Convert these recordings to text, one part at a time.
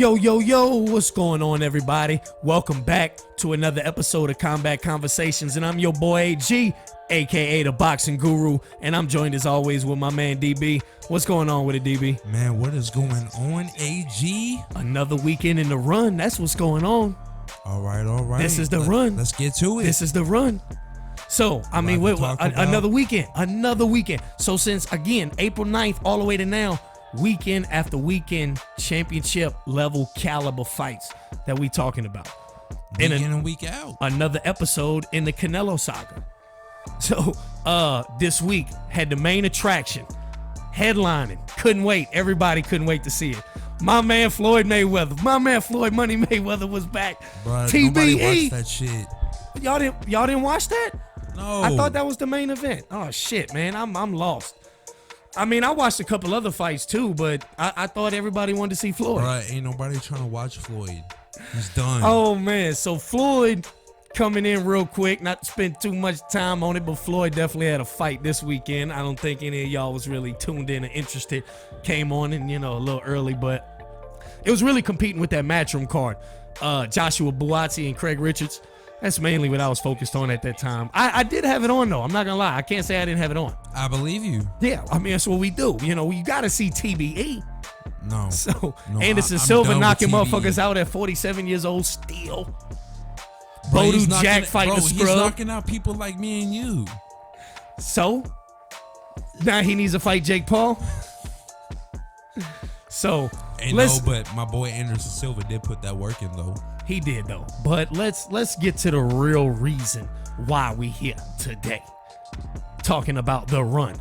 Yo, what's going on, everybody? Welcome back to another episode of Combat Conversations, and I'm your boy AG, aka the Boxing Guru, and I'm joined as always with my man DB. What's going on with it, DB? Man, what is going on, AG? Another weekend in the run. That's what's going on. All right. This is the run. Let's get to it. This is the run. So, another weekend. So since, again, April 9th all the way to now, weekend after weekend, championship level caliber fights that we talking about. Week in and week out. Another episode in the Canelo saga. So, this week had the main attraction, headlining. Couldn't wait. Everybody couldn't wait to see it. My man Floyd Money Mayweather was back. Bruh, TBE. Nobody watched that shit. Y'all didn't watch that? No. I thought that was the main event. Oh shit, man. I'm lost. I mean, I watched a couple other fights too, but I thought everybody wanted to see Floyd. Bruh, ain't nobody trying to watch Floyd. He's done. Oh man, so Floyd coming in real quick, not to spend too much time on it, but Floyd definitely had a fight this weekend. I don't think any of y'all was really tuned in or interested. Came on and, a little early, but it was really competing with that Matchroom card. Joshua Buatsi and Craig Richards. That's mainly what I was focused on at that time. I did have it on, though. I'm not going to lie. I can't say I didn't have it on. I believe you. Yeah, I mean, that's what we do. You got to see TBE. No. So, no, Anderson I'm Silva knocking TBE. motherfuckers out at 47 years old still. Bro, Bodu Jack fighting the He's scrub. knocking out people like me and you. So, now he needs to fight Jake Paul. So, but my boy Anderson Silva did put that work in, though. He did, though. But let's get to the real reason why we here today. Talking about the run.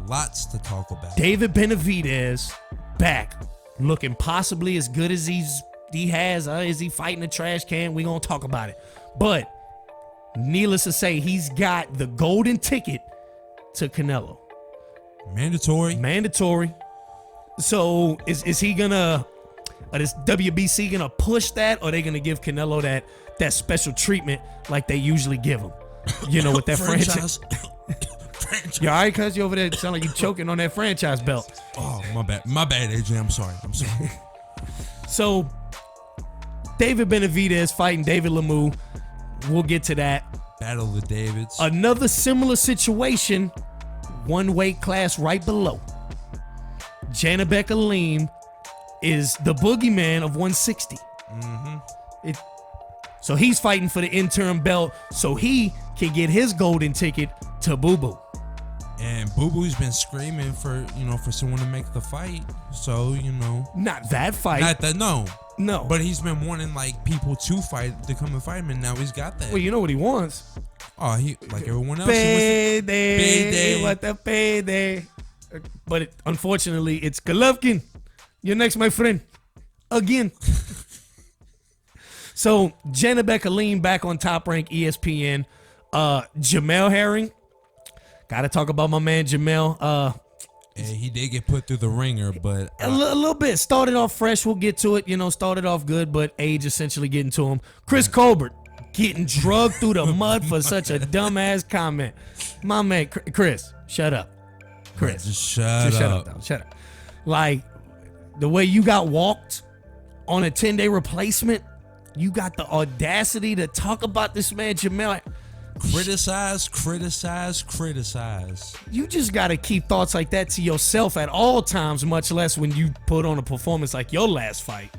Lots to talk about. David Benavidez back, looking possibly as good as he has. Is he fighting a trash can? We gonna talk about it. But needless to say, he's got the golden ticket to Canelo. Mandatory. So is he gonna? Is WBC gonna push that, or are they gonna give Canelo that special treatment like they usually give him? With that franchise. You all right, cuz? You over there sound like you choking on that franchise belt. Oh, my bad, AJ. I'm sorry. So, David Benavidez fighting David Lemieux. We'll get to that. Battle of the Davids. Another similar situation, one weight class right below. Janibek Alim is the boogeyman of 160. Mm-hmm. So he's fighting for the interim belt so he can get his golden ticket to Boo Boo. And Boo Boo's been screaming for someone to make the fight. So, Not that fight. Not that, no. No. But he's been wanting people to come and fight him, and now he's got that. Well, you know what he wants? Oh, he like everyone else. Payday. What the payday. But unfortunately, it's Golovkin. You're next, my friend. Again. So, Janibek Alim back on Top Rank ESPN. Jamel Herring. Got to talk about my man Jamel. Yeah, he did get put through the ringer, but... a little bit. Started off fresh. We'll get to it. Started off good, but age essentially getting to him. Chris Colbert getting drugged through the mud for such a dumbass comment. My man, Chris, shut up. Chris. Just shut up. Shut up. Like, the way you got walked on a 10-day replacement, you got the audacity to talk about this man, Jamel. Criticize. You just got to keep thoughts like that to yourself at all times, much less when you put on a performance like your last fight.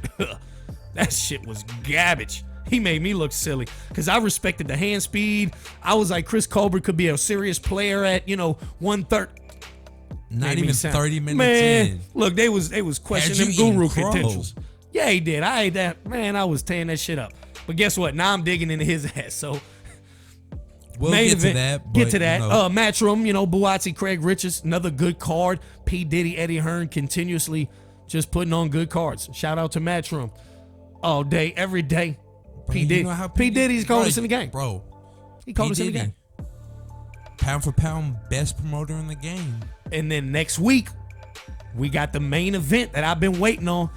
That shit was garbage. He made me look silly because I respected the hand speed. I was like, Chris Colbert could be a serious player at, 130. Not even 30 minutes man, in. Look, they was questioning guru credentials. Yeah, he did. I was tearing that shit up. But guess what? Now I'm digging into his ass. So we'll get to that. Matchroom, Buatsi, Craig Richards, another good card. P. Diddy, Eddie Hearn continuously just putting on good cards. Shout out to Matchroom. All day, every day. P. Diddy's called us in the game. Bro. He called us in the game. Pound for pound, best promoter in the game. And then next week, we got the main event that I've been waiting on.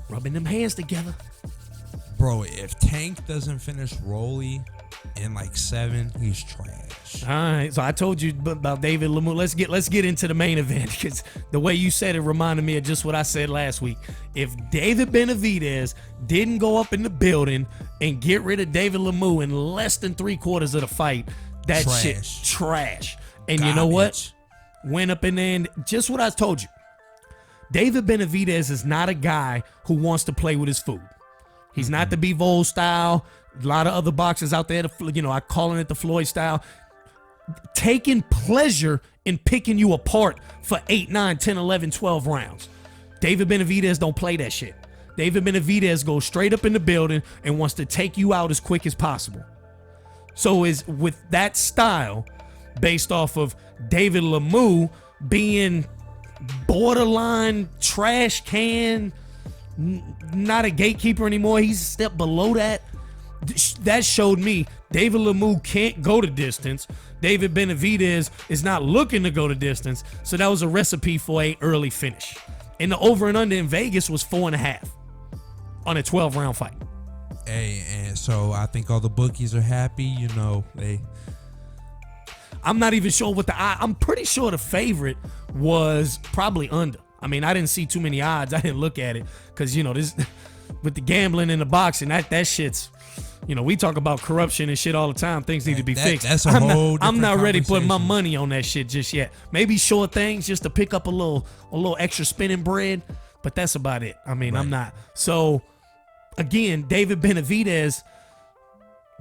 Rubbing them hands together. Bro, if Tank doesn't finish Rolly, in like 7, he's trash. All right, so I told you about David Lemieux. Let's get into the main event, because the way you said it reminded me of just what I said last week. If David Benavidez didn't go up in the building and get rid of David Lemieux in less than 3/4 of the fight, that shit trash. And you know what? Went up in there and just what I told you. David Benavidez is not a guy who wants to play with his food. He's not the Bivol style. A lot of other boxers out there, I calling it the Floyd style. Taking pleasure in picking you apart for 8, 9, 10, 11, 12 rounds. David Benavidez don't play that shit. David Benavidez goes straight up in the building and wants to take you out as quick as possible. So is with that style, based off of David Lemieux being borderline trash can, not a gatekeeper anymore, he's a step below that. That showed me David Lemieux can't go the distance. David Benavidez is not looking to go the distance. So that was a recipe for a early finish. And the over and under in Vegas was 4.5 on a 12-round fight. Hey, and so I think all the bookies are happy. I'm not even sure what I'm pretty sure the favorite was probably under. I mean, I didn't see too many odds. I didn't look at it because, this with the gambling and the boxing, that shit's, we talk about corruption and shit all the time. Things need to be fixed. That's a whole different I'm not ready to put my conversation. money on that shit just yet. Maybe short things just to pick up a little extra spinning bread, but that's about it. I mean, right. I'm not. So, again, David Benavidez,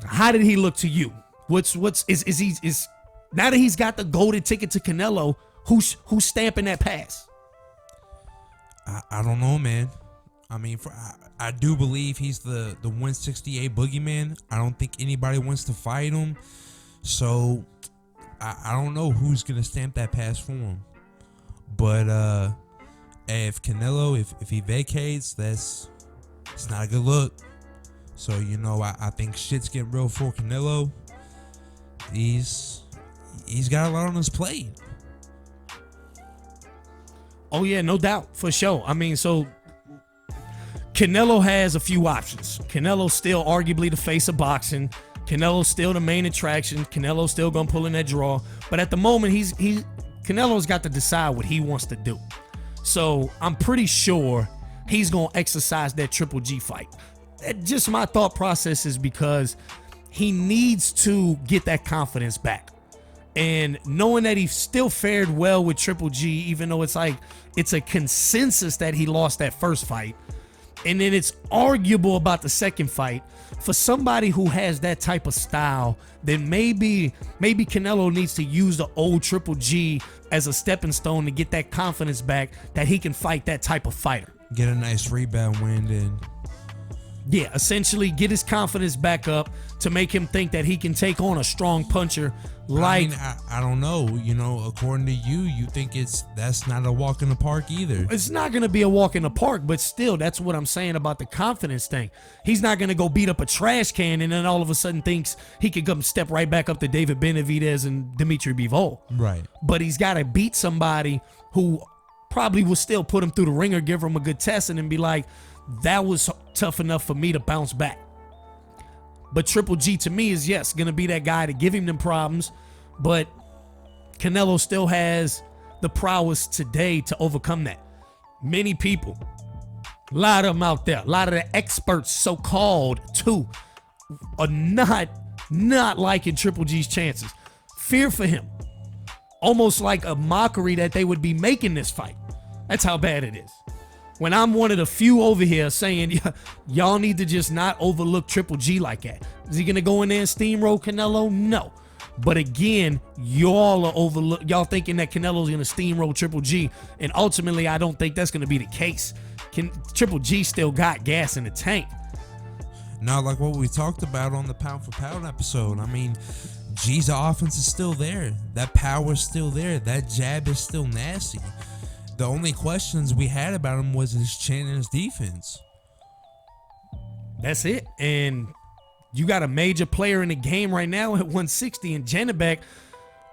how did he look to you? Is now that he's got the golden ticket to Canelo, who's stamping that pass? I don't know, man. I mean, I do believe he's the 168 boogeyman. I don't think anybody wants to fight him. So, I don't know who's going to stamp that pass for him. But if Canelo, if he vacates, it's not a good look. So, I think shit's getting real for Canelo. He's got a lot on his plate. Oh, yeah, no doubt, for sure. I mean, so Canelo has a few options. Canelo's still arguably the face of boxing. Canelo's still the main attraction. Canelo's still gonna pull in that draw. But at the moment, Canelo's got to decide what he wants to do. So I'm pretty sure he's gonna exercise that Triple G fight. Just my thought process is because he needs to get that confidence back. And knowing that he still fared well with Triple G, even though it's a consensus that he lost that first fight, and then it's arguable about the second fight, for somebody who has that type of style, then maybe Canelo needs to use the old Triple G as a stepping stone to get that confidence back that he can fight that type of fighter. Get a nice rebound win then. Yeah, essentially get his confidence back up to make him think that he can take on a strong puncher like... I don't know. According to you think that's not a walk in the park either. It's not going to be a walk in the park, but still, that's what I'm saying about the confidence thing. He's not going to go beat up a trash can and then all of a sudden thinks he could come step right back up to David Benavidez and Dimitri Bivol. Right. But he's got to beat somebody who probably will still put him through the ringer, give him a good test, and then be like, that was tough enough for me to bounce back. But Triple G to me is, yes, going to be that guy to give him them problems. But Canelo still has the prowess today to overcome that. Many people, a lot of them out there, a lot of the experts, so-called, too, are not liking Triple G's chances. Fear for him. Almost like a mockery that they would be making this fight. That's how bad it is. When I'm one of the few over here saying, y'all need to just not overlook Triple G like that. Is he going to go in there and steamroll Canelo? No. But again, y'all are thinking that Canelo's going to steamroll Triple G. And ultimately, I don't think that's going to be the case. Triple G still got gas in the tank. Now, like what we talked about on the pound for pound episode, I mean, G's offense is still there. That power is still there. That jab is still nasty. The only questions we had about him was his chin and his defense. That's it. And you got a major player in the game right now at 160 in Janibek,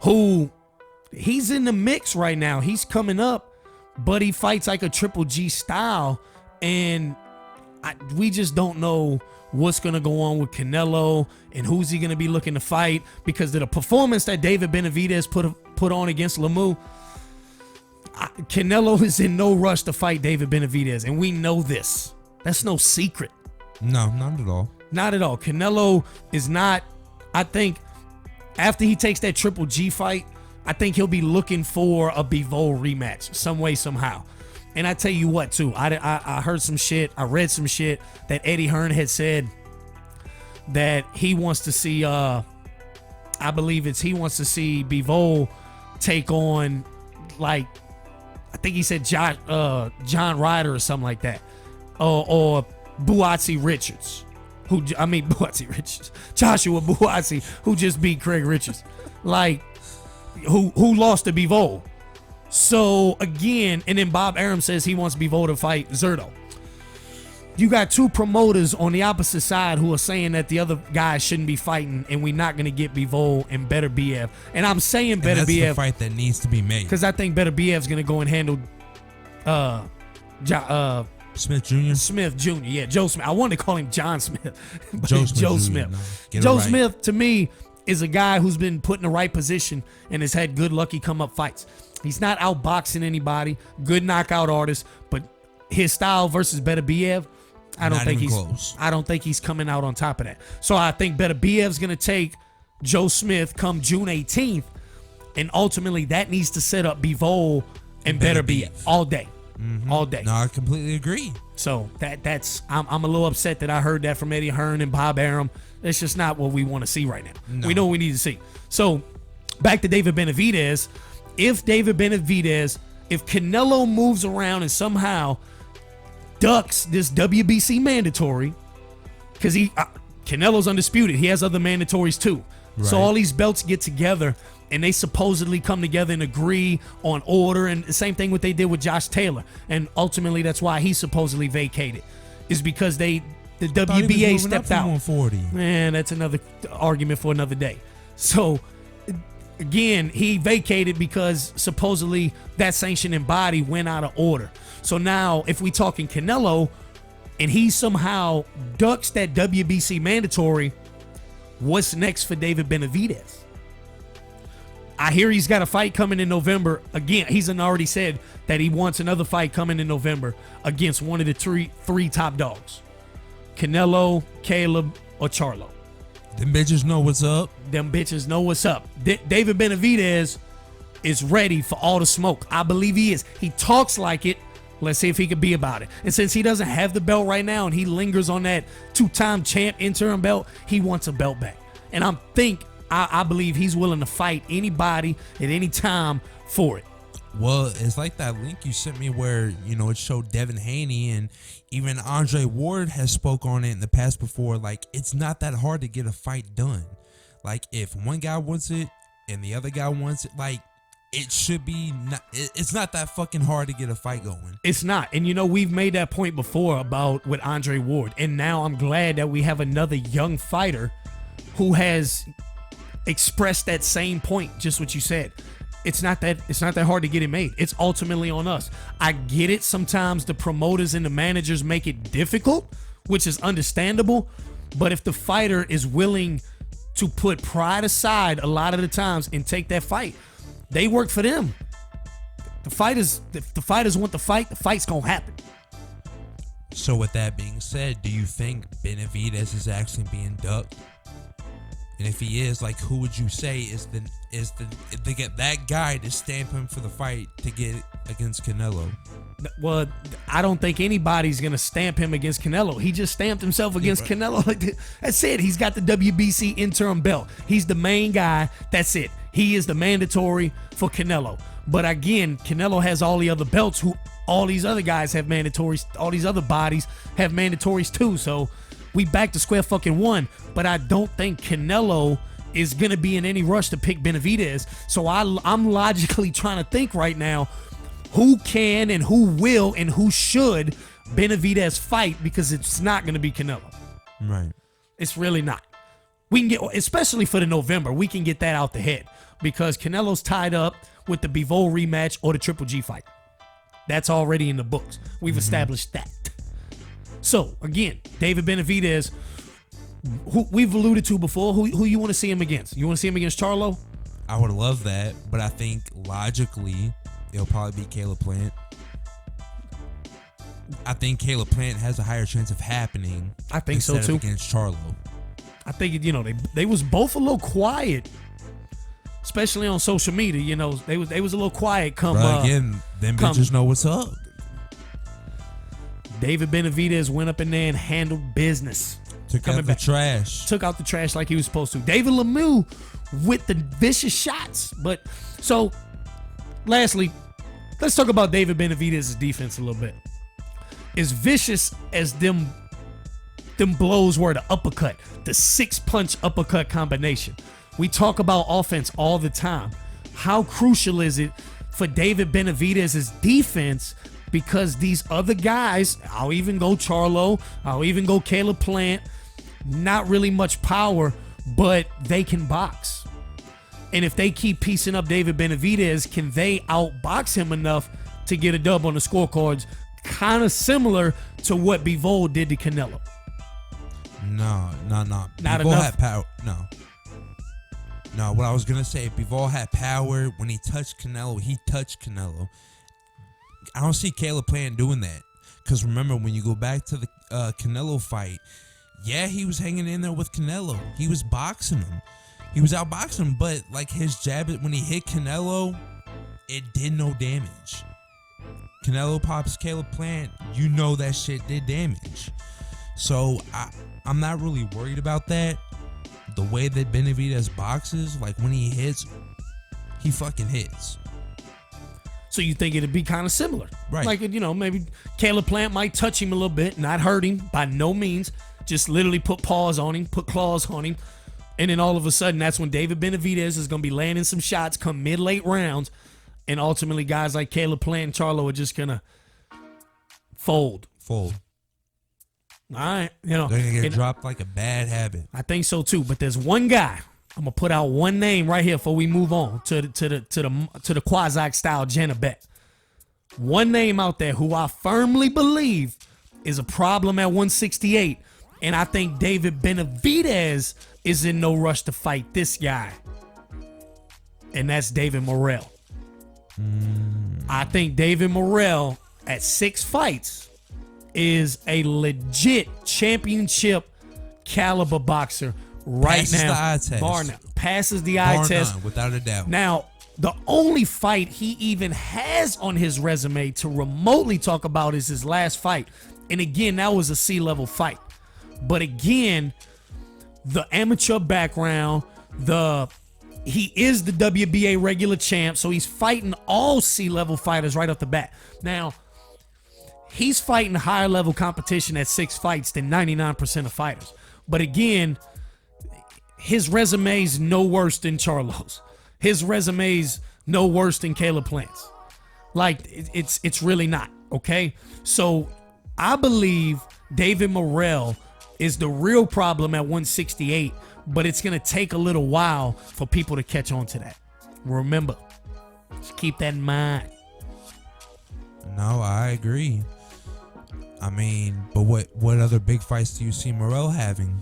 who he's in the mix right now. He's coming up, but he fights like a Triple G style. And we just don't know what's going to go on with Canelo and who's he going to be looking to fight, because of the performance that David Benavidez put on against Lemieux. Canelo is in no rush to fight David Benavidez, and we know this. That's no secret. No, not at all. Not at all. Canelo is not, I think, after he takes that Triple G fight, I think he'll be looking for a Bivol rematch some way, somehow. And I tell you what, too, I heard some shit, I read some shit that Eddie Hearn had said that he wants to see, I believe he wants to see Bivol take on, like, I think he said John Ryder or something like that, or Buatsi Richards, Joshua Buatsi, who just beat Craig Richards, like, who lost to Bivol. So again, and then Bob Arum says he wants Bivol to fight Zurdo. You got two promoters on the opposite side who are saying that the other guys shouldn't be fighting, and we're not going to get Bivol and Beterbiev. And I'm saying Beterbiev, that's the fight that needs to be made, because I think Beterbiev's going to go and handle Smith Jr. Smith Jr. Yeah, Joe Smith. I wanted to call him John Smith, but Joe it's Smith Joe Jr., Smith. no, Joe right. Smith, to me, is a guy who's been put in the right position and has had good lucky come up fights. He's not outboxing anybody, good knockout artist, but his style versus Beterbiev, I don't think he's coming out on top of that. So I think Beterbiev's gonna take Joe Smith come June 18th, and ultimately that needs to set up Bivol and Beterbiev all day. All day. No, I completely agree. So that's I'm a little upset that I heard that from Eddie Hearn and Bob Arum. That's just not what we want to see right now. No. We know what we need to see. So back to David Benavidez. If Canelo moves around and somehow ducks this WBC mandatory, because Canelo's undisputed, he has other mandatories too. Right. So all these belts get together and they supposedly come together and agree on order, and the same thing what they did with Josh Taylor, and ultimately that's why he supposedly vacated, is because the WBA stepped out. 140. Man, that's another argument for another day. So again, he vacated because supposedly that sanctioning body went out of order. So now if we talking Canelo and he somehow ducks that WBC mandatory, what's next for David Benavidez? I hear he's got a fight coming in November. Again, he's already said that he wants another fight coming in November against one of the three top dogs. Canelo, Caleb, or Charlo. Them bitches know what's up. David Benavidez is ready for all the smoke. I believe he is. He talks like it. Let's see if he could be about it. And since he doesn't have the belt right now and he lingers on that two-time champ interim belt, he wants a belt back. And I believe he's willing to fight anybody at any time for it. Well, it's like that link you sent me where, it showed Devin Haney, and even Andre Ward has spoke on it in the past before. Like, it's not that hard to get a fight done. Like, if one guy wants it and the other guy wants it, like, it should be it's not that fucking hard to get a fight going. It's not. And we've made that point before about with Andre Ward, and now I'm glad that we have another young fighter who has expressed that same point, just what you said. It's not that hard to get it made. It's ultimately on us. I get it. Sometimes the promoters and the managers make it difficult, which is understandable. But if the fighter is willing to put pride aside a lot of the times and take that fight, they work for them. The fighters want the fight, the fight's gonna happen. So with that being said, do you think Benavidez is actually being ducked? And if he is, like, who would you say is to get that guy to stamp him for the fight to get against Canelo? Well, I don't think anybody's gonna stamp him against Canelo. He just stamped himself against Canelo. That's it. He's got the WBC interim belt. He's the main guy. That's it. He is the mandatory for Canelo. But again, Canelo has all the other belts. All these other guys have mandatories. All these other bodies have mandatories too. So we back to square fucking one. But I don't think Canelo is going to be in any rush to pick Benavidez. So I'm logically trying to think right now who can and who will and who should Benavidez fight, because it's not going to be Canelo. Right. It's really not. We can get, especially for the November, we can get that out the head because Canelo's tied up with the Bivol rematch or the Triple G fight. That's already in the books. We've established that. So again, David Benavidez, who we've alluded to before, who you want to see him against? You want to see him against Charlo? I would love that, but I think logically it'll probably be Caleb Plant. I think Caleb Plant has a higher chance of happening. I think so instead too. of against Charlo. I think they was both a little quiet, especially on social media. They was a little quiet. Again, them bitches know what's up. David Benavidez went up in there and handled business. Took out the trash. Took out the trash like he was supposed to. David Lemieux with the vicious shots. But so, lastly, let's talk about David Benavidez's defense a little bit. As vicious as them blows were, the uppercut, the 6-punch uppercut combination. We talk about offense all the time. How crucial is it for David Benavidez's defense? Because these other guys, I'll even go Charlo, I'll even go Caleb Plant, not really much power, but they can box. And if they keep piecing up David Benavidez, can they outbox him enough to get a dub on the scorecards? Kind of similar to what Bivol did to Canelo. No. Not Bivol enough. had power. No, what I was going to say, Bivol had power. When he touched Canelo, he touched Canelo. I don't see Caleb Plant doing that. Because remember, when you go back to the Canelo fight, yeah, he was hanging in there with Canelo. He was boxing him. He was outboxing him, but like his jab, when he hit Canelo, it did no damage. Canelo pops Caleb Plant, you know that shit did damage. So I'm not really worried about that. The way that Benavidez boxes, like when he hits, he fucking hits. So you think it'd be kind of similar. Right. Like, maybe Caleb Plant might touch him a little bit, not hurt him by no means, just literally put paws on him, put claws on him. And then all of a sudden, that's when David Benavidez is going to be landing some shots come mid-late rounds. And ultimately, guys like Caleb Plant and Charlo are just going to fold. All right. They're going to get dropped like a bad habit. I think so, too. But there's one guy. I'm going to put out one name right here before we move on to the Qazaq Style Janibek. One name out there who I firmly believe is a problem at 168. And I think David Benavidez is in no rush to fight this guy. And that's David Morrell. I think David Morrell at 6 fights is a legit championship caliber boxer right now. Passes the eye test. Passes the eye test. None, without a doubt. Now, the only fight he even has on his resume to remotely talk about is his last fight. And again, that was a C-level fight. But again, the amateur background, he is the WBA regular champ, so he's fighting all C-level fighters right off the bat. Now, he's fighting higher level competition at 6 fights than 99% of fighters. But again, his resume's no worse than Charlo's. His resume's no worse than Caleb Plant's. Like, it's really not, okay? So, I believe David Morrell is the real problem at 168, but it's going to take a little while for people to catch on to that. Remember, just keep that in mind. No, I agree. I mean, but what other big fights do you see Morrell having?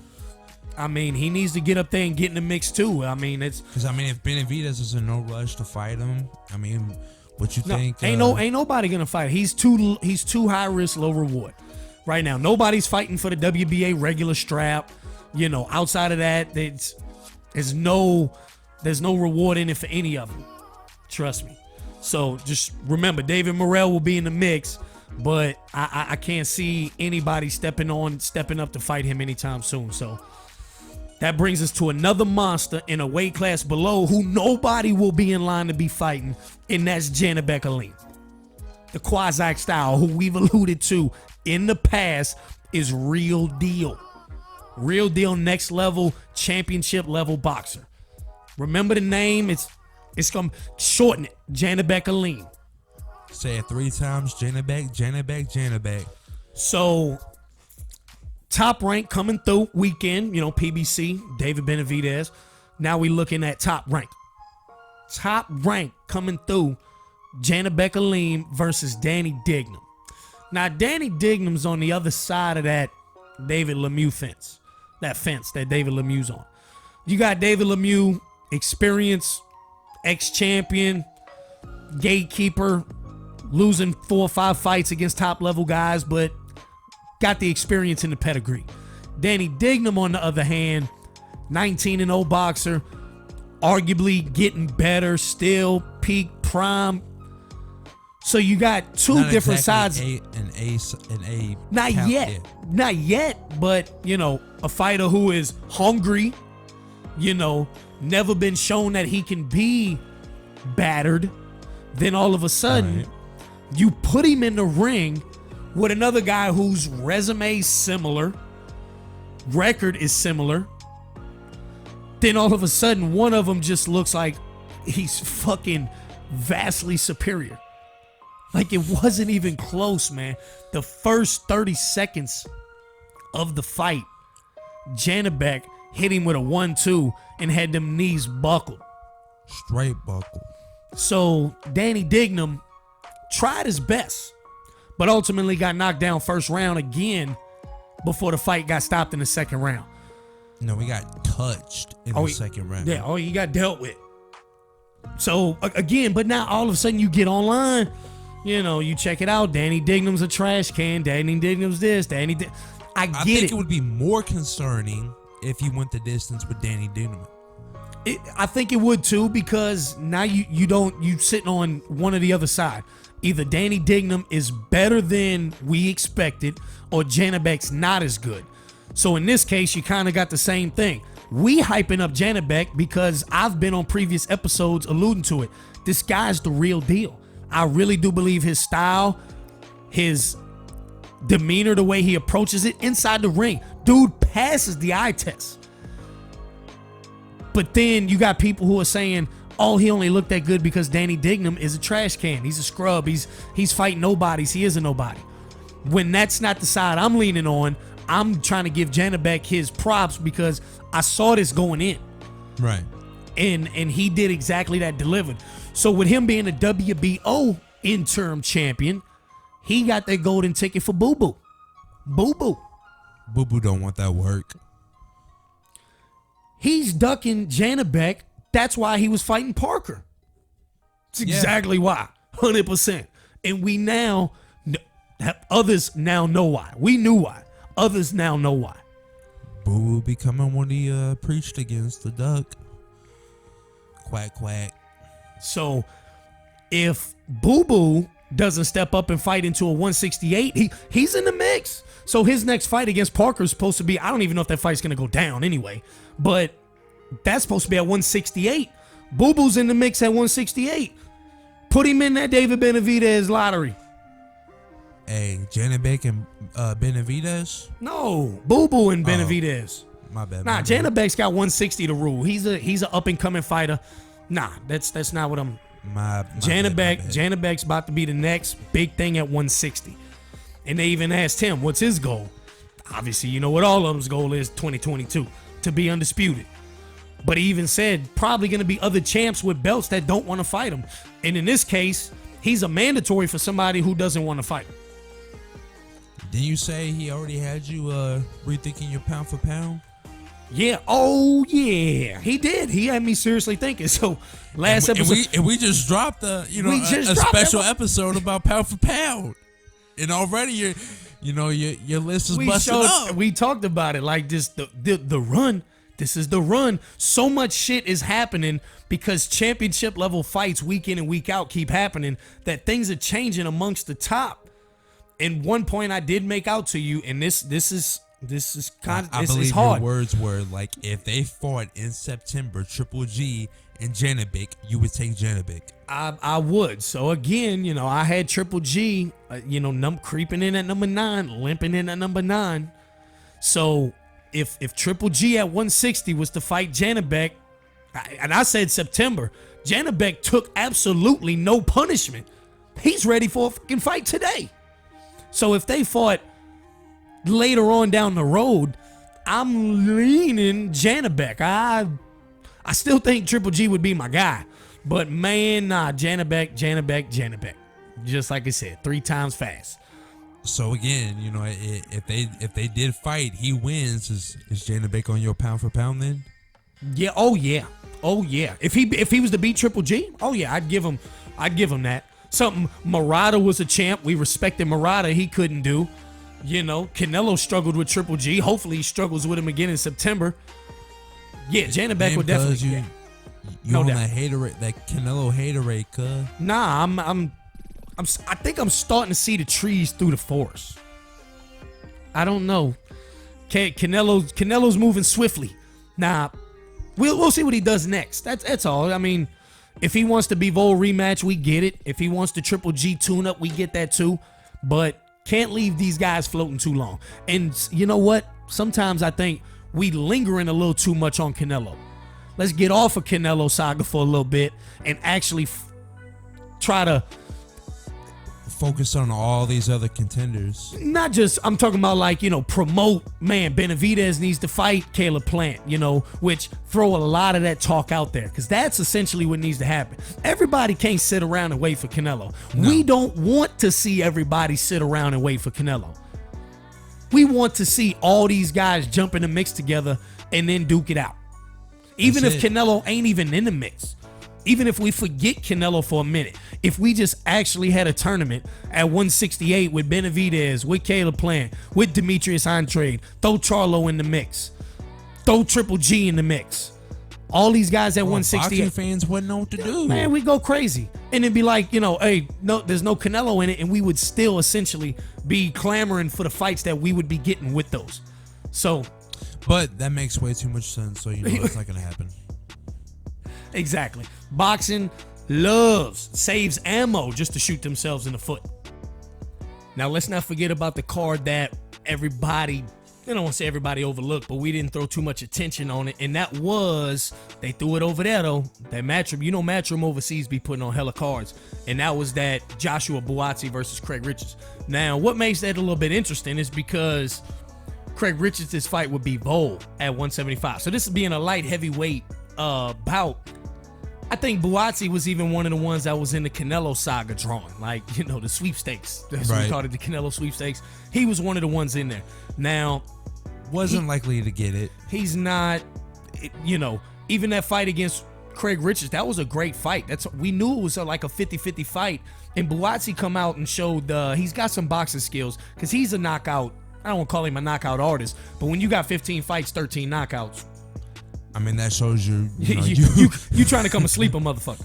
I mean, he needs to get up there and get in the mix too. I mean, it's because if Benavidez is in no rush to fight him, I mean, what you think? Ain't nobody gonna fight. He's too high risk, low reward. Right now, nobody's fighting for the WBA regular strap. Outside of that, there's no reward in it for any of them. Trust me. So just remember, David Morrell will be in the mix, but I can't see anybody stepping up to fight him anytime soon. So that brings us to another monster in a weight class below who nobody will be in line to be fighting, and that's Janibek Alim. The Qazaq Style, who we've alluded to in the past, is real deal. Real deal, next level, championship level boxer. Remember the name? It's gonna shorten it. Janibek Alim. Say it 3 times. Janibek. So, top rank coming through weekend. PBC, David Benavidez. Now we looking at top rank. Top rank coming through. Janibek Alim versus Danny Dignum. Now, Danny Dignum's on the other side of that David Lemieux fence. That fence that David Lemieux's on. You got David Lemieux, experienced, ex-champion, gatekeeper, losing 4 or 5 fights against top-level guys, but got the experience and the pedigree. Danny Dignum, on the other hand, 19-0 boxer, arguably getting better, still peak prime. So you got two Not different exactly sides. Not Not yet, but a fighter who is hungry, never been shown that he can be battered. Then all of a sudden, you put him in the ring with another guy whose resume is similar, record is similar. Then all of a sudden, one of them just looks like he's fucking vastly superior. Like, it wasn't even close, man. The first 30 seconds of the fight, Janibek hit him with a 1-2 and had them knees buckled. Straight buckle. So Danny Dignum tried his best, but ultimately got knocked down first round again before the fight got stopped in the second round. No, we got touched in the second round. Yeah, he got dealt with. So again, but now all of a sudden you get online, you check it out. Danny Dignum's a trash can. Danny Dignum's this. I think it would be more concerning if you went the distance with Danny Dignum. I think it would too, because now you sitting on one or the other side. Either Danny Dignum is better than we expected, or Janibek's not as good. So in this case, you kind of got the same thing. We hyping up Janibek because I've been on previous episodes alluding to it. This guy's the real deal. I really do believe his style, his demeanor, the way he approaches it inside the ring. Dude passes the eye test. But then you got people who are saying, oh, he only looked that good because Danny Dignum is a trash can. He's a scrub. He's fighting nobodies. He is a nobody. When that's not the side I'm leaning on, I'm trying to give Janibek his props because I saw this going in. Right. And he did exactly that, delivered. So with him being a WBO interim champion, he got that golden ticket for Boo Boo. Boo Boo. Boo Boo don't want that work. He's ducking Janibek. That's why he was fighting Parker. That's exactly why. 100%. And we now, others now know why. We knew why. Others now know why. Boo Boo becoming when he preached against the duck. Quack, quack. So if Boo Boo doesn't step up and fight into a 168, he's in the mix. So his next fight against Parker is supposed to be, I don't even know if that fight's going to go down anyway, but that's supposed to be at 168. Boo Boo's in the mix at 168. Put him in that David Benavidez lottery. Hey, Janibek and Benavidez? No, Boo Boo and Benavidez. My bad. Nah, Janibek's got 160 to rule. He's a up and coming fighter. Nah, that's not what I'm. Janibek's about to be the next big thing at 160. And they even asked him, what's his goal? Obviously, you know what all of them's goal is, 2022, to be undisputed. But he even said probably going to be other champs with belts that don't want to fight him. And in this case, he's a mandatory for somebody who doesn't want to fight him. Didn't you say he already had you rethinking your pound for pound? Yeah. Oh, yeah. He did. He had me seriously thinking. So last episode. And we just dropped a special episode about pound for pound. And already your list is busted up. We talked about it like this, the run. This is the run. So much shit is happening because championship level fights week in and week out keep happening that things are changing amongst the top. And one point I did make out to you, and this is kind of, I believe your words were like, if they fought in September, Triple G and Janibek, you would take Janibek. I would. So again, I had Triple G, creeping in at number 9, limping in at number 9. So if Triple G at 160 was to fight Janibek, and I said September, Janibek took absolutely no punishment. He's ready for a fucking fight today. So if they fought later on down the road, I'm leaning Janibek. I still think Triple G would be my guy. But man, nah, Janibek. Just like I said, 3 times fast. So again, you know, if they did fight, he wins. Is Janibek on your pound for pound then? Yeah. Oh yeah. Oh yeah. If he was to beat Triple G, oh yeah, I'd give him that. Something Murata was a champ. We respected Murata. He couldn't do. You know, Canelo struggled with Triple G. Hopefully he struggles with him again in September. Yeah, Janibek would definitely. You on that haterade, that Canelo haterade, cuz? Nah, I think I'm starting to see the trees through the forest. I don't know. Canelo's moving swiftly. Nah, we'll see what he does next. That's all. I mean, if he wants the Bivol rematch, we get it. If he wants the Triple G tune-up, we get that too. But can't leave these guys floating too long. And you know what? Sometimes I think we lingering a little too much on Canelo. Let's get off of Canelo saga for a little bit and actually try to focus on all these other contenders. Not just, I'm talking about like, you know, promote, man, Benavidez needs to fight Caleb Plant, you know, which throw a lot of that talk out there because that's essentially what needs to happen. Everybody can't sit around and wait for Canelo. No. We don't want to see everybody sit around and wait for Canelo. We want to see all these guys jump in the mix together and then duke it out. Even if Canelo ain't even in the mix. Even if we forget Canelo for a minute, if we just actually had a tournament at 168 with Benavidez, with Caleb Plant, with Demetrius Andrade, throw Charlo in the mix, throw Triple G in the mix, all these guys at 168. Boxing fans wouldn't know what to do. Man, we go crazy. And it'd be like, you know, hey, no, there's no Canelo in it, and we would still essentially be clamoring for the fights that we would be getting with those. So, but that makes way too much sense, so you know it's not gonna happen. Exactly. Boxing saves ammo just to shoot themselves in the foot. Now, let's not forget about the card that everybody, I don't want to say everybody overlooked, but we didn't throw too much attention on it. And that was, they threw it over there though. That Matchroom, you know, Matchroom overseas be putting on hella cards. And that was that Joshua Buatsi versus Craig Richards. Now, what makes that a little bit interesting is because Craig Richards' fight would be Bol at 175. So this is being a light heavyweight bout. I think Buatsi was even one of the ones that was in the Canelo saga drawing, like, you know, the sweepstakes. That's what we called it, the Canelo sweepstakes. He was one of the ones in there. Now, wasn't likely to get it. He's not, you know, even that fight against Craig Richards, that was a great fight. We knew it was like a 50-50 fight. And Buatsi come out and showed he's got some boxing skills because he's a knockout. I don't want to call him a knockout artist, but when you got 15 fights, 13 knockouts, I mean, that shows you trying to come a sleeper, motherfucker.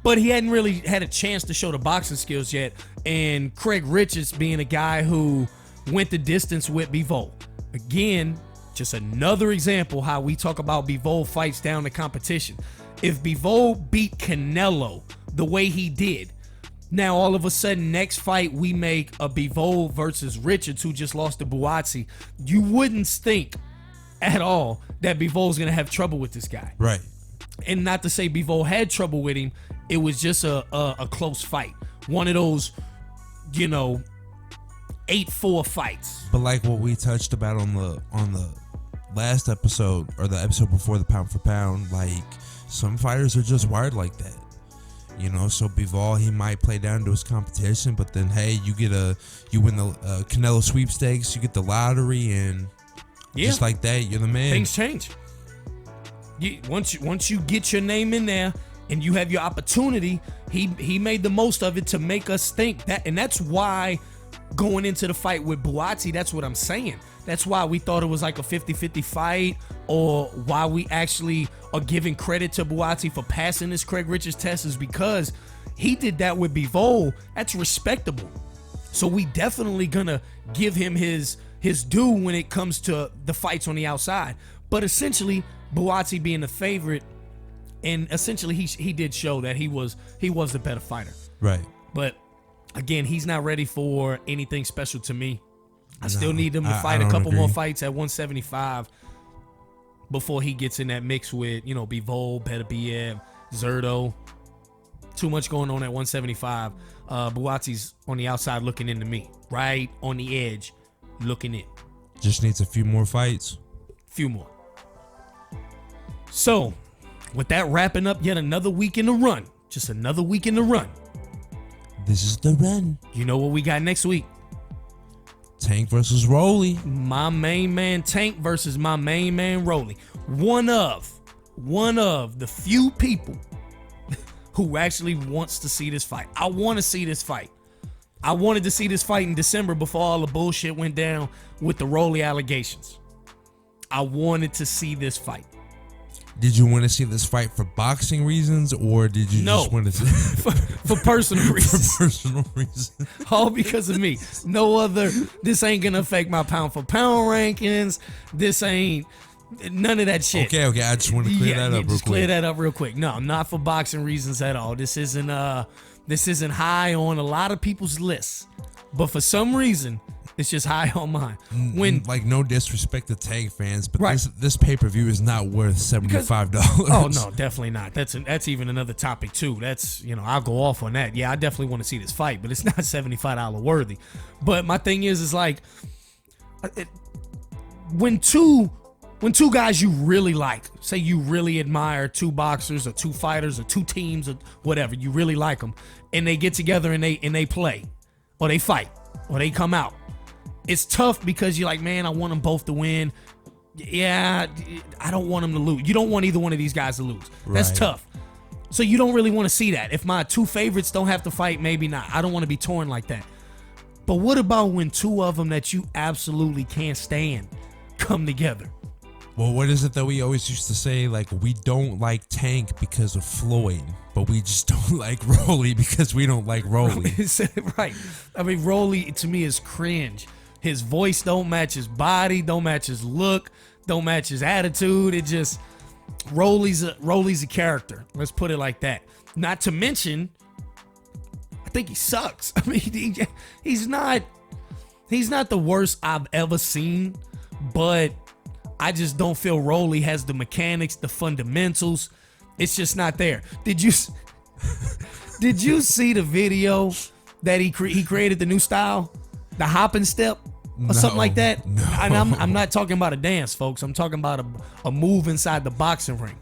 But he hadn't really had a chance to show the boxing skills yet. And Craig Richards being a guy who went the distance with Bivol. Again, just another example how we talk about Bivol fights down the competition. If Bivol beat Canelo the way he did, now all of a sudden next fight we make a Bivol versus Richards who just lost to Buatsi, you wouldn't think at all that Bivol's gonna have trouble with this guy. Right. And not to say Bivol had trouble with him, it was just a close fight. One of those, you know, 8-4 fights. But like what we touched about on the last episode, or the episode before the pound for pound, like some fighters are just wired like that. You know, so Bivol, he might play down to his competition, but then hey, you win the Canelo sweepstakes, you get the lottery, and just like that, you're the man. Things change. Once you get your name in there and you have your opportunity, he made the most of it to make us think that, and that's why going into the fight with Buatsi, that's what I'm saying. That's why we thought it was like a 50-50 fight, or why we actually are giving credit to Buatsi for passing this Craig Richards test, is because he did that with Bivol. That's respectable. So we definitely gonna give him his due when it comes to the fights on the outside. But essentially, Buatsi being the favorite, and essentially he did show that he was the better fighter. Right. But again, he's not ready for anything special to me. I still need him to fight a couple more fights at 175 before he gets in that mix with, you know, Bivol, Benavidez, Zerto. Too much going on at 175. Buatsi's on the outside looking into me, right on the edge, looking in. Just needs a few more fights. Few more. So, with that wrapping up yet another week in the run. Just another week in the run. This is the run. You know what we got next week? Tank versus Rolly. My main man Tank versus my main man Rolly. One of the few people who actually wants to see this fight. I want to see this fight. I wanted to see this fight in December before all the bullshit went down with the Rolly allegations. I wanted to see this fight. Did you want to see this fight for boxing reasons, or did you just want to see for personal reasons? For personal reasons. All because of me. No other. This ain't gonna affect my pound for pound rankings. This ain't none of that shit. Okay. I just want to clear that up real quick. Just clear that up real quick. No, not for boxing reasons at all. This isn't high on a lot of people's lists, but for some reason, it's just high on mine. When like no disrespect to Tank fans, but right. this pay-per-view is not worth $75. Oh no, definitely not. That's even another topic too. That's, I'll go off on that. Yeah, I definitely want to see this fight, but it's not $75 worthy. But my thing is like, when two guys you really like, say you really admire, two boxers or two fighters or two teams or whatever, you really like them, and they get together and they play, or they fight, or they come out. It's tough because you're like, man, I want them both to win. Yeah, I don't want them to lose. You don't want either one of these guys to lose. That's tough. So you don't really want to see that. If my two favorites don't have to fight, maybe not. I don't want to be torn like that. But what about when two of them that you absolutely can't stand come together? Well, what is it that we always used to say? Like, we don't like Tank because of Floyd, but we just don't like Rolly because we don't like Rolly. Right. I mean, Rolly to me is cringe. His voice don't match his body, don't match his look, don't match his attitude. It just Rolly's a character. Let's put it like that. Not to mention, I think he sucks. I mean, he's not the worst I've ever seen, but I just don't feel Rolly has the mechanics, the fundamentals. It's just not there. Did you see the video that he created, the new style, the hopping step or something like that? No. And I'm not talking about a dance, folks. I'm talking about a move inside the boxing ring.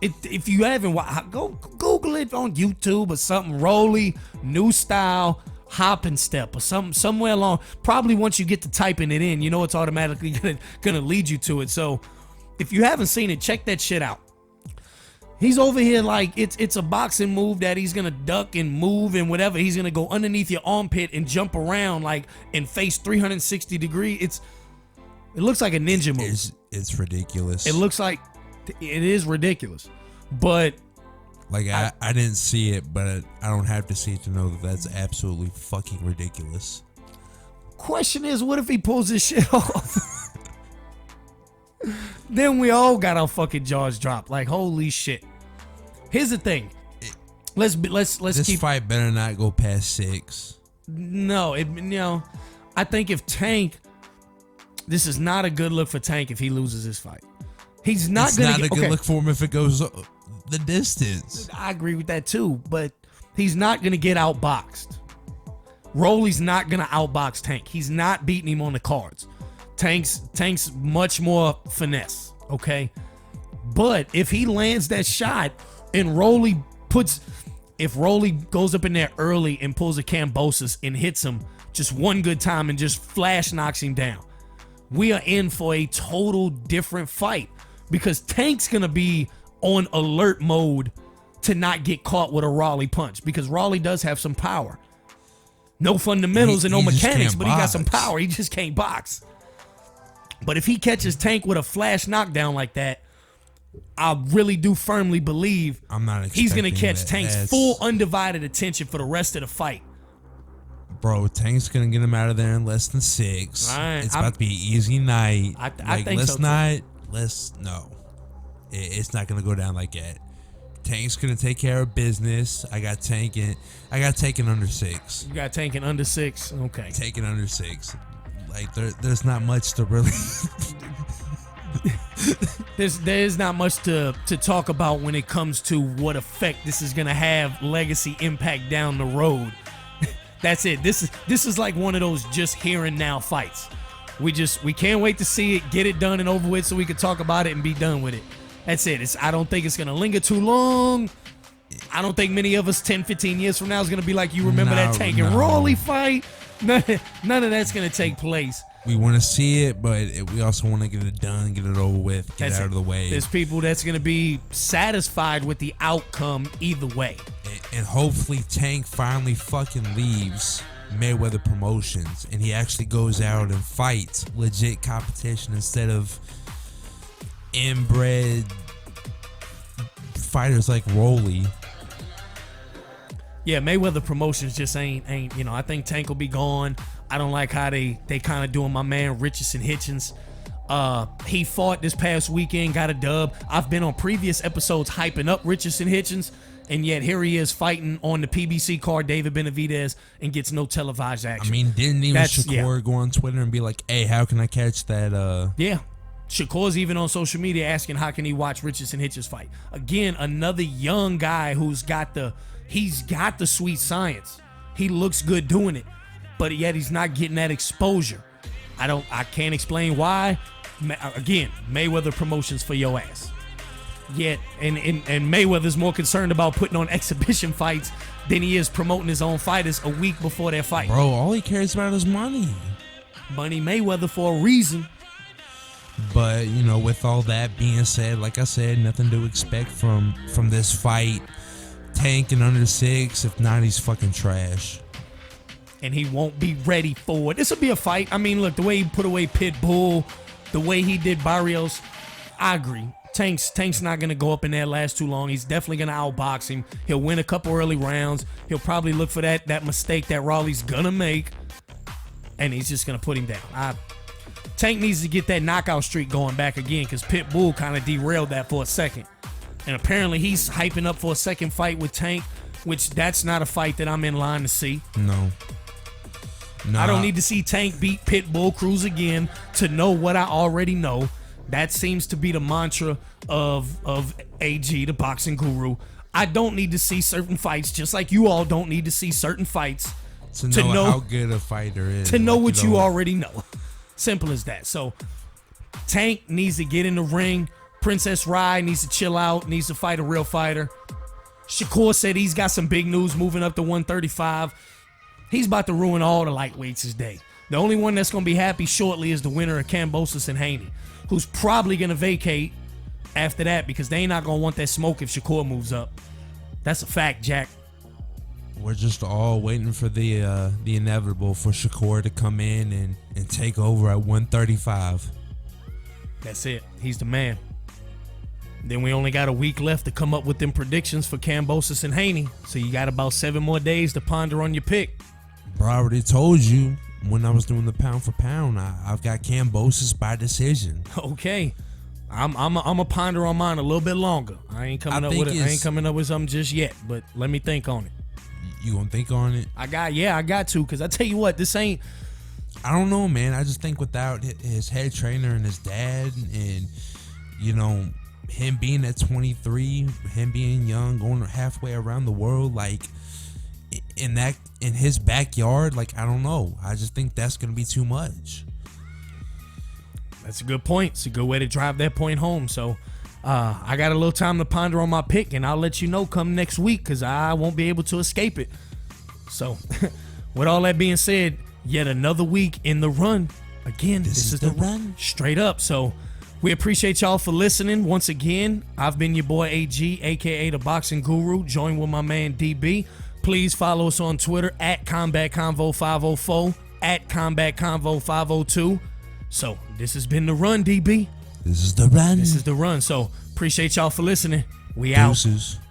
If you haven't, go Google it on YouTube or something. Rolly new style hopping step or something somewhere along. Probably once you get to typing it in, it's automatically gonna lead you to it. So if you haven't seen it, check that shit out. He's over here like it's a boxing move that he's gonna duck and move and whatever. He's gonna go underneath your armpit and jump around like and face 360 degrees. It looks like a ninja move. It's ridiculous. It looks like it is ridiculous, but like I didn't see it, but I don't have to see it to know that that's absolutely fucking ridiculous. Question is, what if he pulls this shit off? Then we all got our fucking jaws dropped. Like, holy shit. Here's the thing. Let's this keep fight better not go past 6. No, I think if Tank, this is not a good look for Tank if he loses this fight. He's not gonna. It's not a good look for him if it goes the distance. I agree with that too, but he's not gonna get outboxed. Rolly's not gonna outbox Tank. He's not beating him on the cards. Tank's much more finesse, okay? But if he lands that shot and if Rolly goes up in there early and pulls a Cambosis and hits him just one good time and just flash knocks him down, we are in for a total different fight because Tank's gonna be on alert mode to not get caught with a Rolly punch because Rolly does have some power. No fundamentals and no mechanics, but he got some power. He just can't box. But if he catches Tank with a flash knockdown like that, I really do firmly believe he's going to catch Tank's full undivided attention for the rest of the fight. Bro, Tank's going to get him out of there in less than 6. Right, it's about to be an easy night. I think so too. No. It's not going to go down like that. Tank's going to take care of business. I got Tank in under 6. You got Tank in under 6? Okay. Taking under 6. Like there's not much to really there's not much to talk about when it comes to what effect this is gonna have, legacy impact down the road. That's it. This is like one of those just here and now fights. We can't wait to see it, get it done and over with so we can talk about it and be done with it. That's it. I don't think it's gonna linger too long. I don't think many of us 10, 15 years from now is gonna be like, you remember that Tank and Rolly fight? None of that's gonna take place. We want to see it, but we also want to get it done, get it over with, get That's out of the way. There's people that's gonna be satisfied with the outcome either way. And hopefully Tank finally fucking leaves Mayweather Promotions and he actually goes out and fights legit competition instead of inbred fighters like Rolly. Yeah, Mayweather Promotions just ain't. I think Tank will be gone. I don't like how they kind of doing my man Richardson Hitchens. He fought this past weekend, got a dub. I've been on previous episodes hyping up Richardson Hitchens, and yet here he is fighting on the PBC card, David Benavidez, and gets no televised action. I mean, didn't even Shakur go on Twitter and be like, "Hey, how can I catch that?" Yeah. Shakur's even on social media asking how can he watch Richardson Hitchens fight. Again, another young guy who's got the sweet science. He looks good doing it, but yet he's not getting that exposure. I can't explain why. Again, Mayweather Promotions for your ass. Yet, and Mayweather's more concerned about putting on exhibition fights than he is promoting his own fighters a week before their fight. Bro, all he cares about is money. Money Mayweather for a reason. But, with all that being said, like I said, nothing to expect from this fight. Tank in under 6. If not, he's fucking trash. And he won't be ready for it. This will be a fight. I mean, look, the way he put away Pitbull, the way he did Barrios, I agree. Tank's not going to go up in there last too long. He's definitely going to outbox him. He'll win a couple early rounds. He'll probably look for that mistake that Raleigh's going to make, and he's just going to put him down. Tank needs to get that knockout streak going back again because Pitbull kind of derailed that for a second. And apparently he's hyping up for a second fight with Tank, which that's not a fight that I'm in line to see. No. I don't need to see Tank beat Pitbull Cruz again to know what I already know. That seems to be the mantra of AG, the boxing guru. I don't need to see certain fights, just like you all don't need to see certain fights to know how good a fighter is. To know what you already know. Simple as that. So Tank needs to get in the ring. Princess Rye needs to chill out, needs to fight a real fighter. Shakur said he's got some big news moving up to 135. He's about to ruin all the lightweights this day. The only one that's going to be happy shortly is the winner of Kambosos and Haney, who's probably going to vacate after that because they ain't not going to want that smoke if Shakur moves up. That's a fact, Jack. We're just all waiting for the inevitable for Shakur to come in and take over at 135. That's it. He's the man. Then we only got a week left to come up with them predictions for Kambosos and Haney. So you got about 7 more days to ponder on your pick. Bro, I already told you when I was doing the pound for pound, I've got Kambosos by decision. Okay. I'm a ponder on mine a little bit longer. I ain't coming up with something just yet, but let me think on it. You gonna think on it? I got to, because I tell you what, this ain't. I don't know, man. I just think without his head trainer and his dad and, him being at 23, him being young, going halfway around the world, like in his backyard, like, I don't know. I just think that's going to be too much. That's a good point. It's a good way to drive that point home. So I got a little time to ponder on my pick, and I'll let you know come next week because I won't be able to escape it. So with all that being said, yet another week in the run. Again, this is the run. Straight up. So we appreciate y'all for listening. Once again, I've been your boy AG, a.k.a. the Boxing Guru, joined with my man DB. Please follow us on Twitter at Combat Convo 504, at Combat Convo 502. So this has been the run, DB. This is the run. This is the run. So appreciate y'all for listening. We Deuces. out.